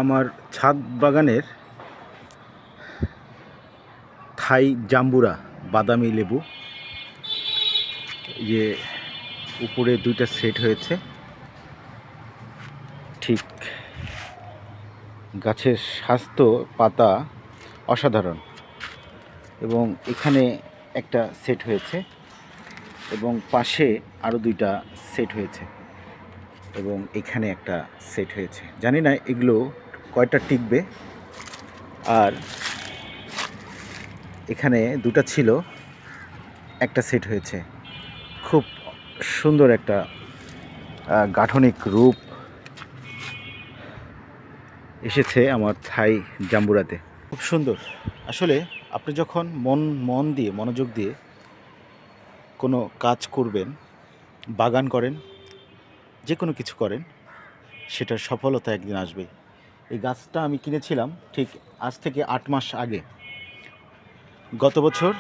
আমার ছাদ বাগানের থাই জাম্বুরা বাদামি লেবু, যে উপরে দুইটা সেট হয়েছে। ঠিক গাছের স্বাস্থ্য পাতা অসাধারণ, এবং এখানে একটা সেট হয়েছে এবং পাশে আরও দুইটা সেট হয়েছে এবং এখানে একটা সেট হয়েছে। জানি না এগুলো কয়টা টিকবে। আর এখানে দুটো ছিল, একটা সেট হয়েছে। খুব সুন্দর একটা গাঠনিক রূপ এসেছে আমার থাই জাম্বুরাতে। খুব সুন্দর। আসলে আপনি যখন মন দিয়ে মনোযোগ দিয়ে কোনো কাজ করবেন, বাগান করেন, যে কোনো কিছু করেন, সেটার সফলতা একদিন আসবে। এই গাছটা আমি কিনেছিলাম ঠিক আজ থেকে 8 মাস আগে, গত বছর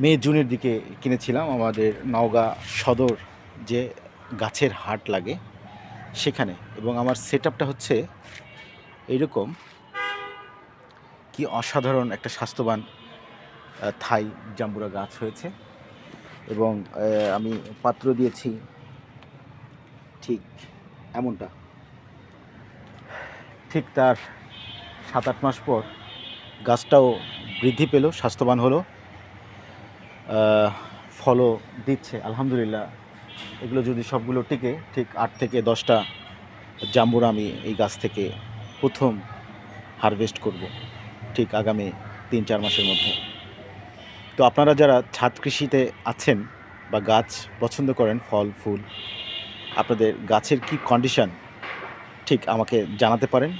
মে জুনের দিকে কিনেছিলাম। আমাদের নওগাঁ সদর যে গাছের হাট লাগে সেখানে। এবং আমার সেটআপটা হচ্ছে এইরকম। কি অসাধারণ একটা স্বাস্থ্যবান থাই জাম্বুরা গাছ হয়েছে। এবং আমি পাত্র দিয়েছি ঠিক এমনটা। ঠিক তার 7-8 মাস পর গাছটাও বৃদ্ধি পেল, স্বাস্থ্যবান হলো, ফলও দিচ্ছে আলহামদুলিল্লাহ। এগুলো যদি সবগুলো টিকে, ঠিক 8 থেকে 10টা জাম্বুরা আমি এই গাছ থেকে প্রথম হারভেস্ট করব ঠিক আগামী 3-4 মাসের মধ্যে। তো আপনারা যারা ছাদ কৃষিতে আছেন বা গাছ পছন্দ করেন, ফল ফুল, আপনাদের গাছের কি কন্ডিশন ঠিক আমাকে জানাতে পারেন।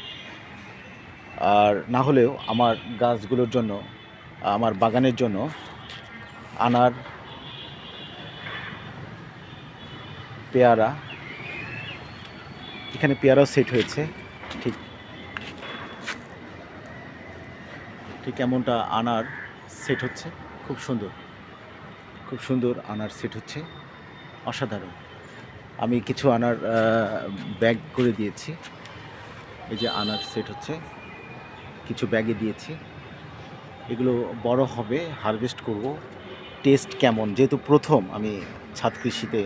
আর না হলেও আমার গাছগুলোর জন্য, আমার বাগানের জন্য আনার, পেয়ারা, এখানে পেয়ারাও সেট হয়েছে। ঠিক ঠিক এমনটা আনার সেট হচ্ছে। খুব সুন্দর, খুব সুন্দর আনার সেট হচ্ছে, অসাধারণ। আমি কিছু আনার ব্যাগ করে দিয়েছি। এই যে আনার সেট হচ্ছে, কিছু ব্যাগে দিয়েছি। এগুলো বড় হবে, হারভেস্ট করব। টেস্ট কেমন, যেহেতু প্রথম আমি ছাদ কৃষিতে,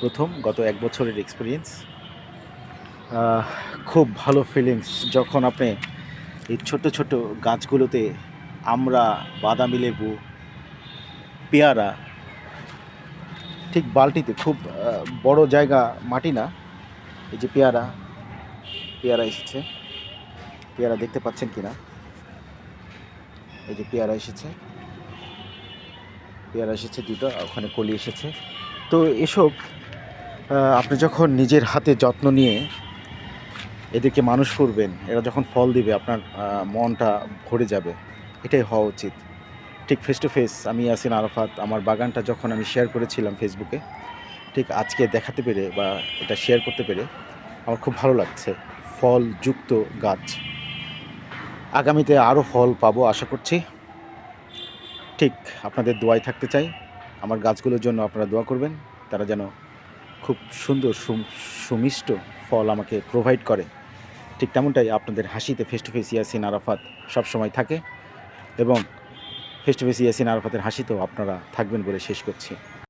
প্রথম, গত 1 বছরের এক্সপিরিয়েন্স। খুব ভালো ফিলিংস যখন আপনি এই ছোট ছোট গাছগুলোতে আমরা, বাদামি লেবু, পেয়ারা, ঠিক বালতিতে, খুব বড় জায়গা, মাটি না। এই যে পেয়ারা এসেছে, পেয়ারা দেখতে পাচ্ছেন কিনা, এই যে পেয়ারা এসেছে দুটো, ওখানে কলি এসেছে। তো এসব আপনি যখন নিজের হাতে যত্ন নিয়ে এদেরকে মানুষ করবেন, এরা যখন ফল দিবে, আপনার মনটা ভরে যাবে। এটাই হওয়া উচিত। ঠিক ফেস টু ফেস আমি ইয়াসিন আরাফাত, আমার বাগানটা যখন আমি শেয়ার করেছিলাম ফেসবুকে, ঠিক আজকে দেখাতে পেরে বা এটা শেয়ার করতে পেরে আমার খুব ভালো লাগছে। ফলযুক্ত গাছ, আগামীতে আরও ফল পাবো আশা করছি। ঠিক আপনাদের দোয়ায় থাকতে চাই। আমার গাছগুলোর জন্য আপনারা দোয়া করবেন, তারা যেন খুব সুন্দর সুমিষ্ট ফল আমাকে প্রোভাইড করে। ঠিক তেমনটাই আপনাদের হাসিতে face to face Yasin Arafat সবসময় থাকে, এবং ফেস টু ফেস ইয়াসিন আরাফাতের হাসিতেও আপনারা থাকবেন বলে শেষ করছি।